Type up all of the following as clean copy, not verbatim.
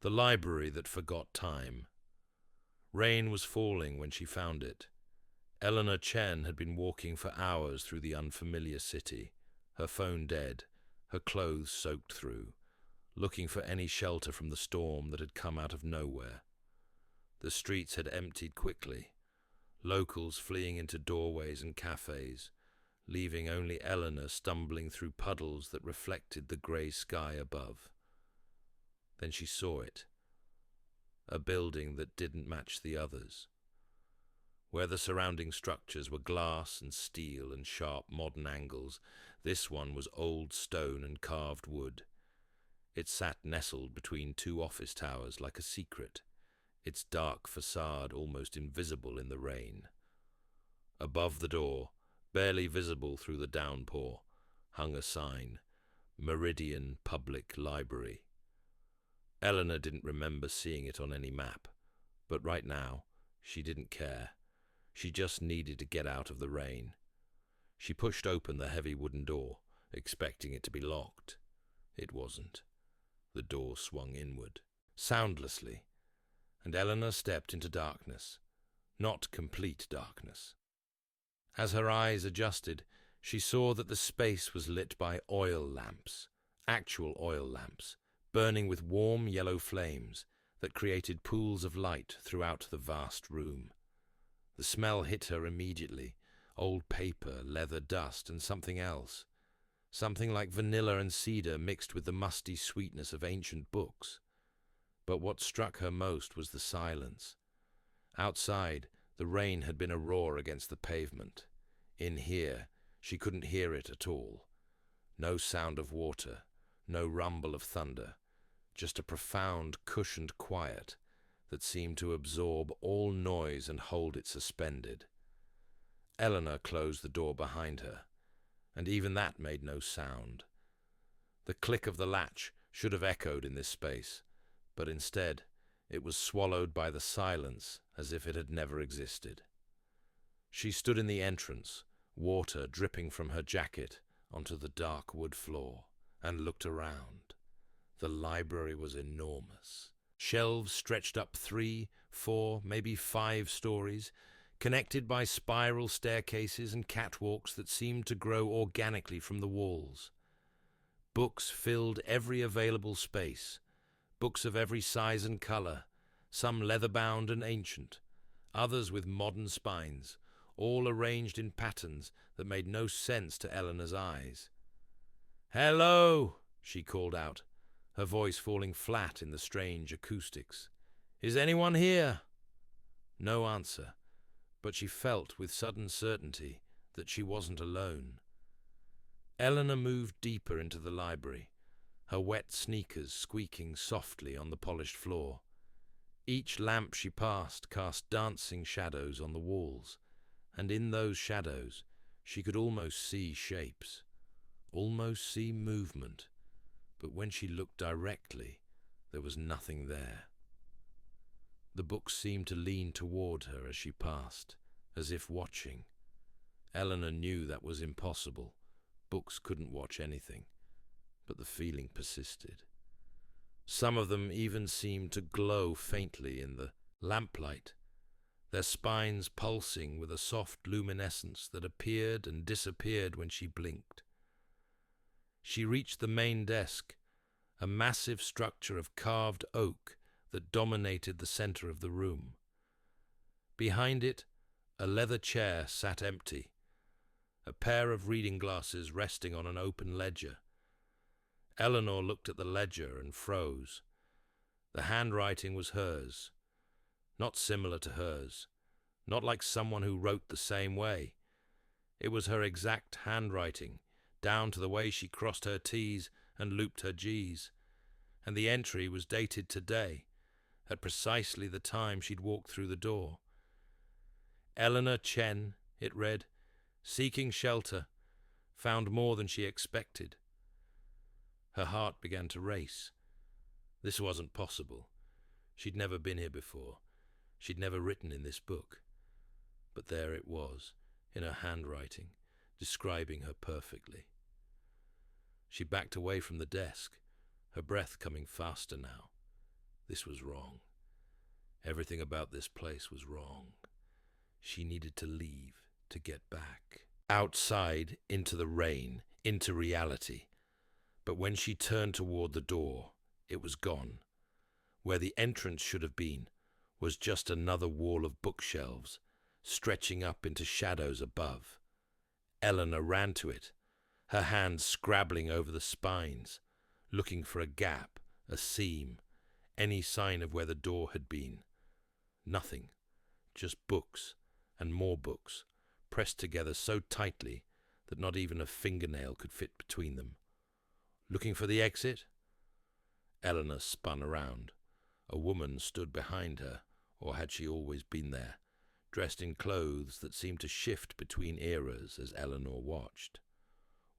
The library that forgot time. Rain was falling when she found it. Eleanor Chen had been walking for hours through the unfamiliar city, her phone dead, her clothes soaked through, looking for any shelter from the storm that had come out of nowhere. The streets had emptied quickly, locals fleeing into doorways and cafes, leaving only Eleanor stumbling through puddles that reflected the grey sky above. Then she saw it, a building that didn't match the others. Where the surrounding structures were glass and steel and sharp modern angles, this one was old stone and carved wood. It sat nestled between two office towers like a secret, its dark facade almost invisible in the rain. Above the door, barely visible through the downpour, hung a sign, Meridian Public Library. Eleanor didn't remember seeing it on any map, but right now, she didn't care. She just needed to get out of the rain. She pushed open the heavy wooden door, expecting it to be locked. It wasn't. The door swung inward, soundlessly, and Eleanor stepped into darkness, not complete darkness. As her eyes adjusted, she saw that the space was lit by oil lamps, actual oil lamps, burning with warm yellow flames that created pools of light throughout the vast room. The smell hit her immediately, old paper, leather dust, and something else. Something like vanilla and cedar mixed with the musty sweetness of ancient books. But what struck her most was the silence. Outside, the rain had been a roar against the pavement. In here, she couldn't hear it at all. No sound of water, no rumble of thunder, just a profound, cushioned quiet that seemed to absorb all noise and hold it suspended. Eleanor closed the door behind her, and even that made no sound. The click of the latch should have echoed in this space, but instead it was swallowed by the silence as if it had never existed. She stood in the entrance, water dripping from her jacket onto the dark wood floor, and looked around. The library was enormous. Shelves stretched up 3, 4, maybe 5 stories, connected by spiral staircases and catwalks that seemed to grow organically from the walls. Books filled every available space, books of every size and color, some leather-bound and ancient, others with modern spines, all arranged in patterns that made no sense to Eleanor's eyes. "Hello!" she called out, her voice falling flat in the strange acoustics. "Is anyone here?" No answer, but she felt with sudden certainty that she wasn't alone. Eleanor moved deeper into the library, her wet sneakers squeaking softly on the polished floor. Each lamp she passed cast dancing shadows on the walls, and in those shadows she could almost see shapes, almost see movement, but when she looked directly, there was nothing there. The books seemed to lean toward her as she passed, as if watching. Eleanor knew that was impossible. Books couldn't watch anything, but the feeling persisted. Some of them even seemed to glow faintly in the lamplight, their spines pulsing with a soft luminescence that appeared and disappeared when she blinked. She reached the main desk, a massive structure of carved oak that dominated the center of the room. Behind it, a leather chair sat empty, a pair of reading glasses resting on an open ledger. Eleanor looked at the ledger and froze. The handwriting was hers, not similar to hers, not like someone who wrote the same way. It was her exact handwriting, down to the way she crossed her T's and looped her G's, and the entry was dated today, at precisely the time she'd walked through the door. Eleanor Chen, it read, seeking shelter, found more than she expected. Her heart began to race. This wasn't possible. She'd never been here before. She'd never written in this book. But there it was, in her handwriting, describing her perfectly. She backed away from the desk, her breath coming faster now. This was wrong. Everything about this place was wrong. She needed to leave, to get back. Outside, into the rain, into reality. But when she turned toward the door, it was gone. Where the entrance should have been was just another wall of bookshelves, stretching up into shadows above. Eleanor ran to it, her hands scrabbling over the spines, looking for a gap, a seam, any sign of where the door had been. Nothing, just books and more books, pressed together so tightly that not even a fingernail could fit between them. Looking for the exit? Eleanor spun around. A woman stood behind her, or had she always been there, dressed in clothes that seemed to shift between eras as Eleanor watched.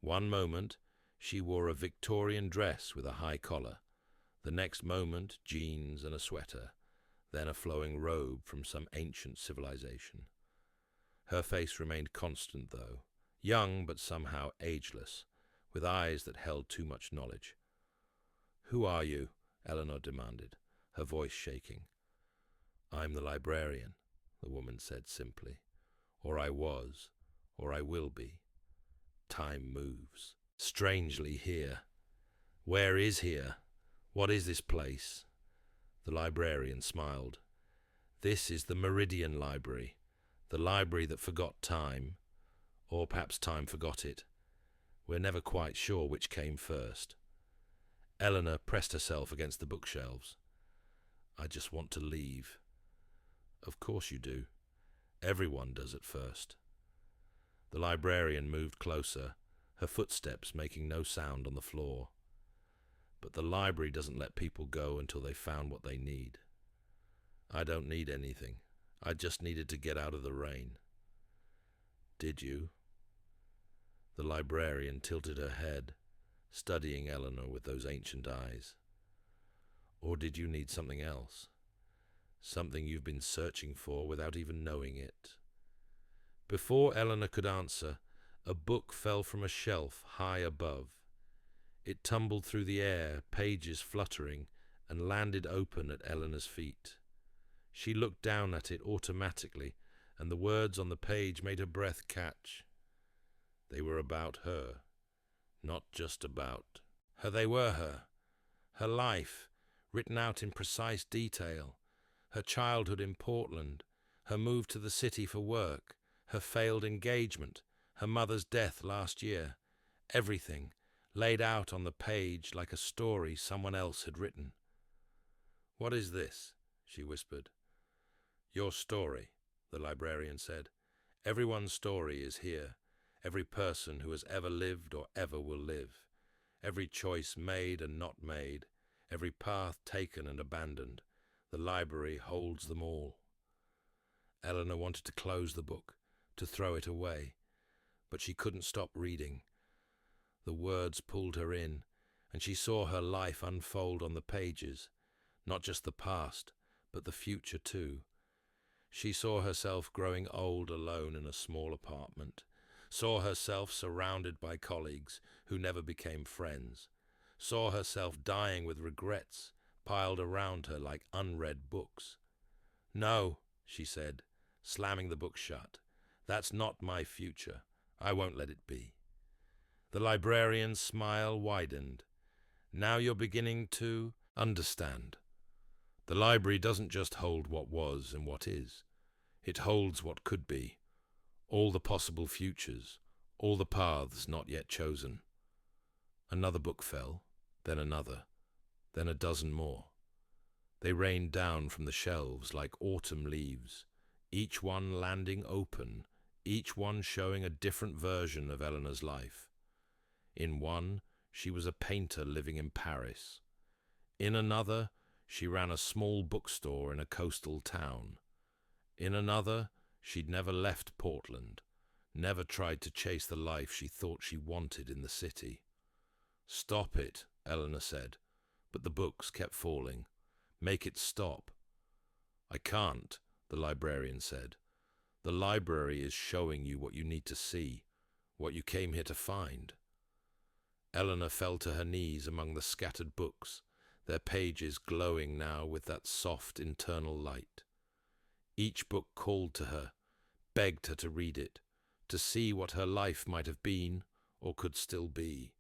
One moment, she wore a Victorian dress with a high collar. The next moment, jeans and a sweater, then a flowing robe from some ancient civilization. Her face remained constant, though, young but somehow ageless, with eyes that held too much knowledge. "Who are you?" Eleanor demanded, her voice shaking. "I'm the librarian," the woman said simply. "Or I was, or I will be. Time moves. Strangely here. Where is here? What is this place?" The librarian smiled. "This is the Meridian Library, the library that forgot time, or perhaps time forgot it. We're never quite sure which came first." Eleanor pressed herself against the bookshelves. "I just want to leave." "Of course you do. Everyone does at first." The librarian moved closer, her footsteps making no sound on the floor. "But the library doesn't let people go until they've found what they need. I don't need anything. I just needed to get out of the rain." "Did you?" The librarian tilted her head, studying Eleanor with those ancient eyes. "Or did you need something else? Something you've been searching for without even knowing it?" Before Eleanor could answer, a book fell from a shelf high above. It tumbled through the air, pages fluttering, and landed open at Eleanor's feet. She looked down at it automatically, and the words on the page made her breath catch. They were about her, not just about her. They were her life, written out in precise detail, her childhood in Portland, her move to the city for work, her failed engagement, her mother's death last year, everything laid out on the page like a story someone else had written. "What is this?" she whispered. "Your story," the librarian said. "Everyone's story is here. Every person who has ever lived or ever will live. Every choice made and not made. Every path taken and abandoned. The library holds them all." Eleanor wanted to close the book, to throw it away, but she couldn't stop reading. The words pulled her in, and she saw her life unfold on the pages, not just the past, but the future too. She saw herself growing old alone in a small apartment, saw herself surrounded by colleagues who never became friends, saw herself dying with regrets piled around her like unread books. "No," she said, slamming the book shut. "That's not my future. I won't let it be." The librarian's smile widened. "Now you're beginning to understand. The library doesn't just hold what was and what is. It holds what could be, all the possible futures, all the paths not yet chosen." Another book fell, then another, then a dozen more. They rained down from the shelves like autumn leaves, each one landing open, each one showing a different version of Eleanor's life. In one, she was a painter living in Paris. In another, she ran a small bookstore in a coastal town. In another, she'd never left Portland, never tried to chase the life she thought she wanted in the city. "Stop it," Eleanor said, but the books kept falling. "Make it stop." "I can't," the librarian said. "The library is showing you what you need to see, what you came here to find." Eleanor fell to her knees among the scattered books, their pages glowing now with that soft internal light. Each book called to her, begged her to read it, to see what her life might have been or could still be.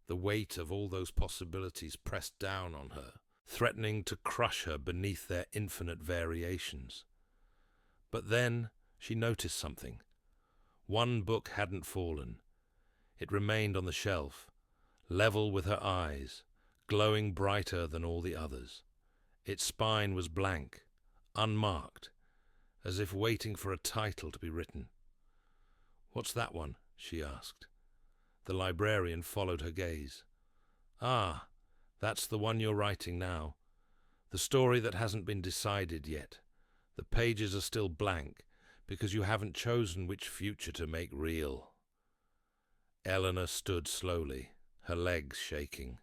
The weight of all those possibilities pressed down on her, threatening to crush her beneath their infinite variations. But then she noticed something. One book hadn't fallen. It remained on the shelf, level with her eyes, glowing brighter than all the others. Its spine was blank, unmarked, as if waiting for a title to be written. "What's that one?" she asked. The librarian followed her gaze. "Ah, that's the one you're writing now. The story that hasn't been decided yet. The pages are still blank because you haven't chosen which future to make real." Eleanor stood slowly, her legs shaking.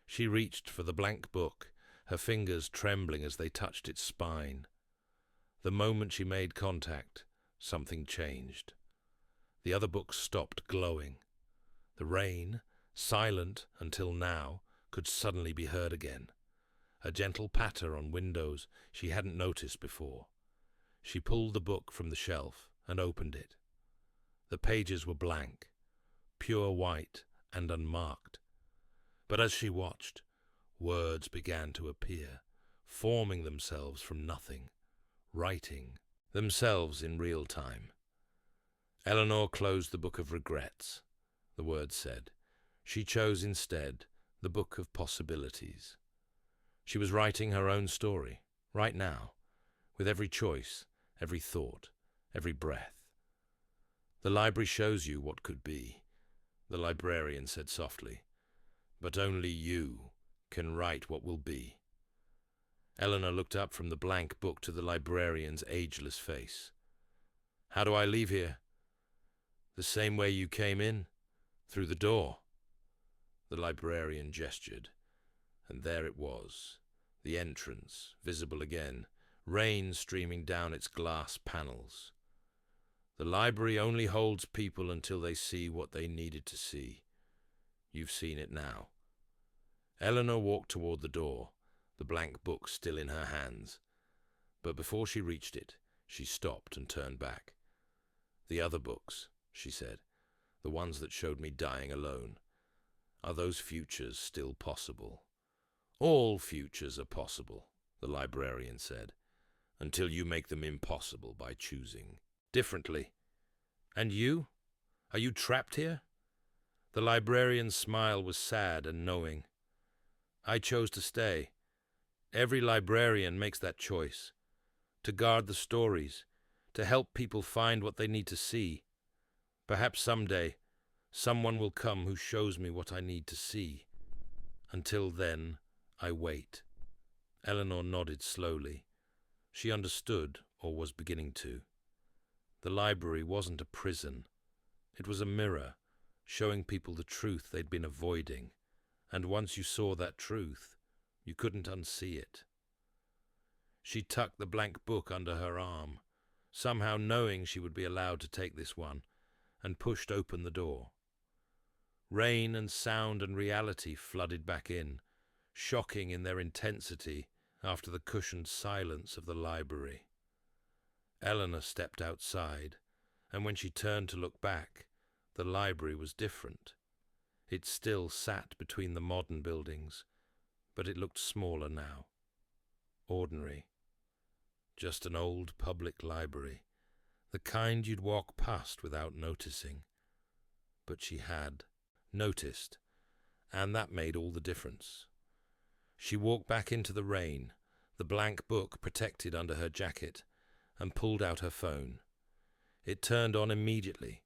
She reached for the blank book, her fingers trembling as they touched its spine. The moment she made contact, something changed. The other books stopped glowing. The rain, silent until now, could suddenly be heard again. A gentle patter on windows she hadn't noticed before. She pulled the book from the shelf and opened it. The pages were blank, pure white and unmarked. But as she watched, words began to appear, forming themselves from nothing, writing themselves in real time. Eleanor closed the book of regrets, the words said. She chose instead the book of possibilities. She was writing her own story, right now, with every choice, every thought, every breath. "The library shows you what could be," the librarian said softly, "but only you can write what will be." Eleanor looked up from the blank book to the librarian's ageless face. "How do I leave here?" "The same way you came in, through the door." The librarian gestured, and there it was, the entrance, visible again, rain streaming down its glass panels. "The library only holds people until they see what they needed to see. You've seen it now." Eleanor walked toward the door, the blank book still in her hands. But before she reached it, she stopped and turned back. "The other books," she said, "the ones that showed me dying alone. Are those futures still possible?" "All futures are possible," the librarian said, "until you make them impossible by choosing differently." "And you? Are you trapped here?" The librarian's smile was sad and knowing. "I chose to stay. Every librarian makes that choice. To guard the stories, to help people find what they need to see. Perhaps someday, someone will come who shows me what I need to see. Until then, I wait." Eleanor nodded slowly. She understood, or was beginning to. The library wasn't a prison. It was a mirror, showing people the truth they'd been avoiding. And once you saw that truth, you couldn't unsee it. She tucked the blank book under her arm, somehow knowing she would be allowed to take this one, and pushed open the door. Rain and sound and reality flooded back in, shocking in their intensity after the cushioned silence of the library. Eleanor stepped outside, and when she turned to look back, the library was different. It still sat between the modern buildings, but it looked smaller now. Ordinary. Just an old public library, the kind you'd walk past without noticing. But she had noticed, and that made all the difference. She walked back into the rain, the blank book protected under her jacket, and pulled out her phone. It turned on immediately,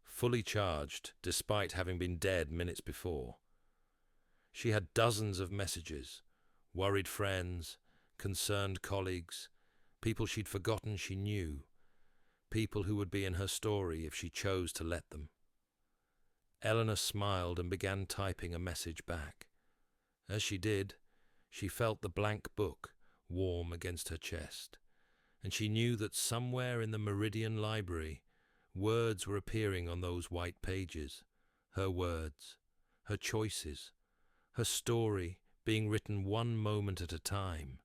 fully charged despite having been dead minutes before. She had dozens of messages, worried friends, concerned colleagues, people she'd forgotten she knew, people who would be in her story if she chose to let them. Eleanor smiled and began typing a message back. As she did, she felt the blank book warm against her chest, and she knew that somewhere in the Meridian Library, words were appearing on those white pages, her words, her choices, her story being written one moment at a time.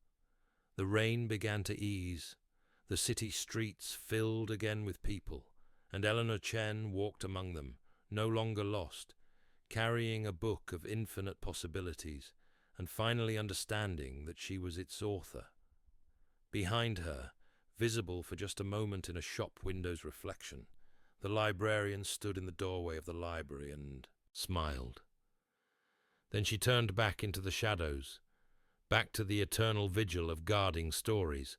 The rain began to ease, the city streets filled again with people, and Eleanor Chen walked among them, no longer lost, carrying a book of infinite possibilities, and finally understanding that she was its author. Behind her, visible for just a moment in a shop window's reflection, the librarian stood in the doorway of the library and smiled. Then she turned back into the shadows, back to the eternal vigil of guarding stories,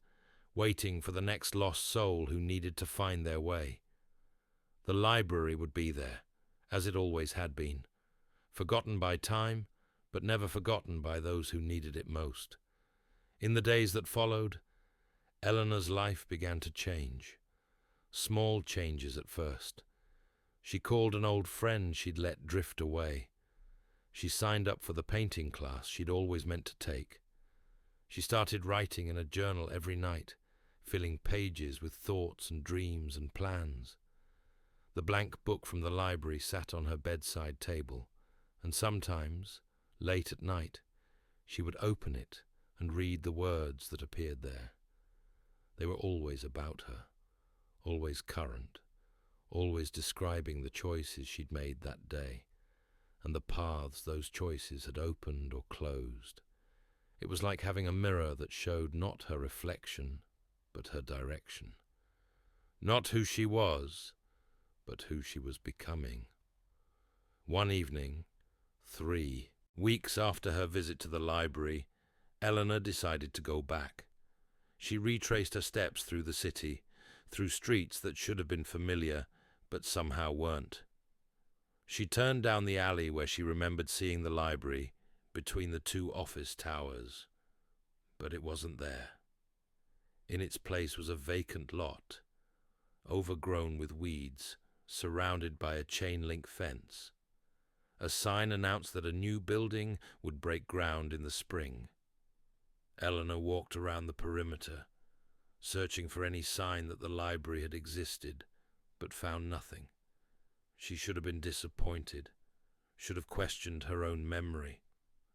waiting for the next lost soul who needed to find their way. The library would be there, as it always had been, forgotten by time, but never forgotten by those who needed it most. In the days that followed, Eleanor's life began to change. Small changes at first. She called an old friend she'd let drift away. She signed up for the painting class she'd always meant to take. She started writing in a journal every night, filling pages with thoughts and dreams and plans. The blank book from the library sat on her bedside table, and sometimes, late at night, she would open it and read the words that appeared there. They were always about her, always current, always describing the choices she'd made that day, and the paths those choices had opened or closed. It was like having a mirror that showed not her reflection, but her direction. Not who she was, but who she was becoming. One evening, 3 weeks after her visit to the library, Eleanor decided to go back. She retraced her steps through the city, through streets that should have been familiar, but somehow weren't. She turned down the alley where she remembered seeing the library, between the 2 office towers. But it wasn't there. In its place was a vacant lot, overgrown with weeds, surrounded by a chain-link fence. A sign announced that a new building would break ground in the spring. Eleanor walked around the perimeter, searching for any sign that the library had existed, but found nothing. She should have been disappointed, should have questioned her own memory,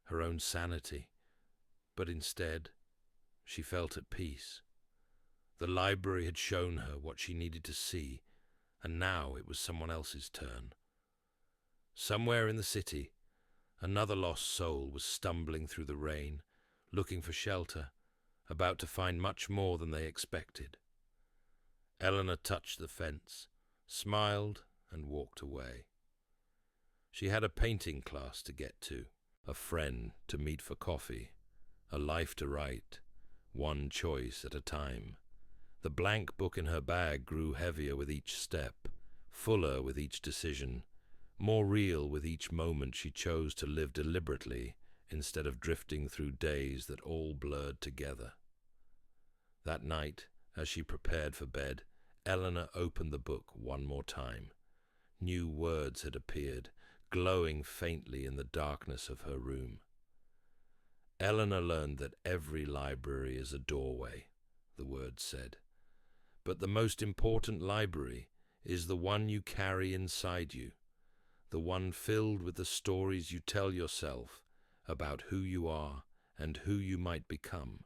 her own sanity, but instead, she felt at peace. The library had shown her what she needed to see, and now it was someone else's turn. Somewhere in the city, another lost soul was stumbling through the rain, looking for shelter, about to find much more than they expected. Eleanor touched the fence, smiled, and walked away. She had a painting class to get to, a friend to meet for coffee, a life to write, one choice at a time. The blank book in her bag grew heavier with each step, fuller with each decision, more real with each moment she chose to live deliberately instead of drifting through days that all blurred together. That night, as she prepared for bed, Eleanor opened the book one more time. New words had appeared, glowing faintly in the darkness of her room. Eleanor learned that every library is a doorway, the words said. But the most important library is the one you carry inside you, the one filled with the stories you tell yourself about who you are and who you might become.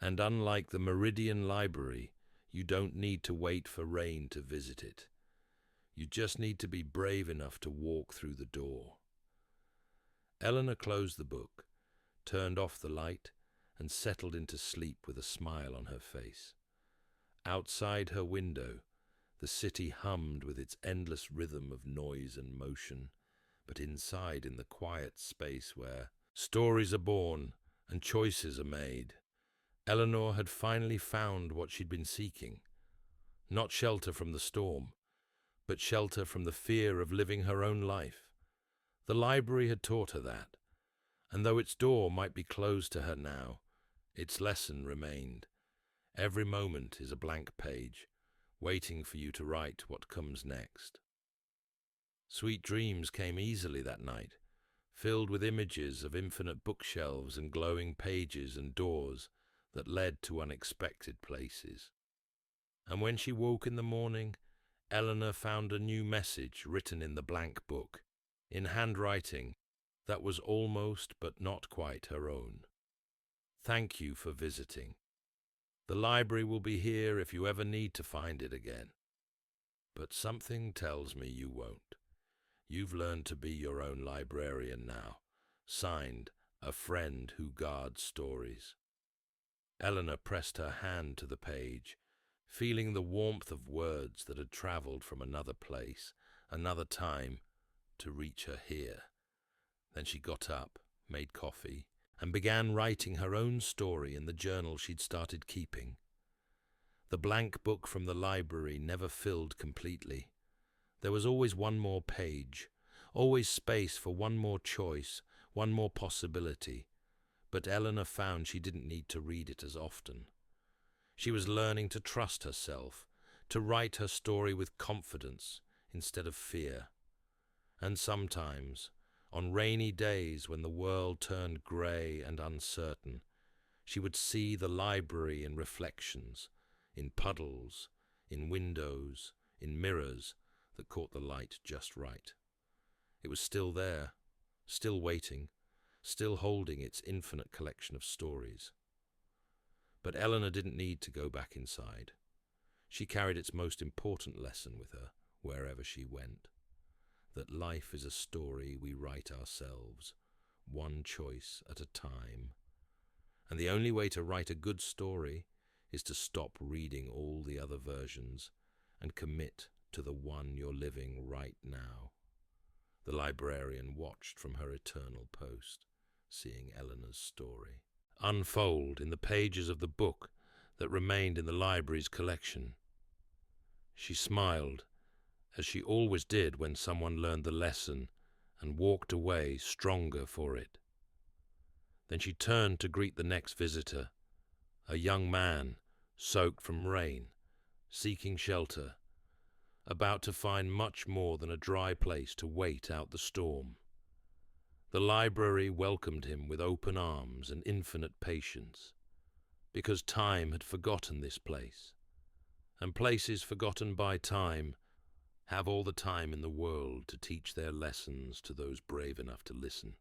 And unlike the Meridian Library, you don't need to wait for rain to visit it. You just need to be brave enough to walk through the door. Eleanor closed the book, turned off the light, and settled into sleep with a smile on her face. Outside her window, the city hummed with its endless rhythm of noise and motion, but inside, in the quiet space where stories are born and choices are made, Eleanor had finally found what she'd been seeking. Not shelter from the storm, but shelter from the fear of living her own life. The library had taught her that, and though its door might be closed to her now, its lesson remained. Every moment is a blank page, waiting for you to write what comes next. Sweet dreams came easily that night, filled with images of infinite bookshelves and glowing pages and doors that led to unexpected places. And when she woke in the morning, Eleanor found a new message written in the blank book, in handwriting that was almost but not quite her own. Thank you for visiting. The library will be here if you ever need to find it again. But something tells me you won't. You've learned to be your own librarian now. Signed, a friend who guards stories. Eleanor pressed her hand to the page, feeling the warmth of words that had travelled from another place, another time, to reach her here. Then she got up, made coffee, and began writing her own story in the journal she'd started keeping. The blank book from the library never filled completely. There was always one more page, always space for one more choice, one more possibility. But Eleanor found she didn't need to read it as often. She was learning to trust herself, to write her story with confidence instead of fear. And sometimes, on rainy days when the world turned grey and uncertain, she would see the library in reflections, in puddles, in windows, in mirrors that caught the light just right. It was still there, still waiting, still holding its infinite collection of stories. But Eleanor didn't need to go back inside. She carried its most important lesson with her wherever she went, that life is a story we write ourselves, one choice at a time. And the only way to write a good story is to stop reading all the other versions and commit to the one you're living right now. The librarian watched from her eternal post, seeing Eleanor's story unfold in the pages of the book that remained in the library's collection. She smiled, as she always did when someone learned the lesson, and walked away stronger for it. Then she turned to greet the next visitor, a young man, soaked from rain, seeking shelter, about to find much more than a dry place to wait out the storm. The library welcomed him with open arms and infinite patience, because time had forgotten this place, and places forgotten by time have all the time in the world to teach their lessons to those brave enough to listen.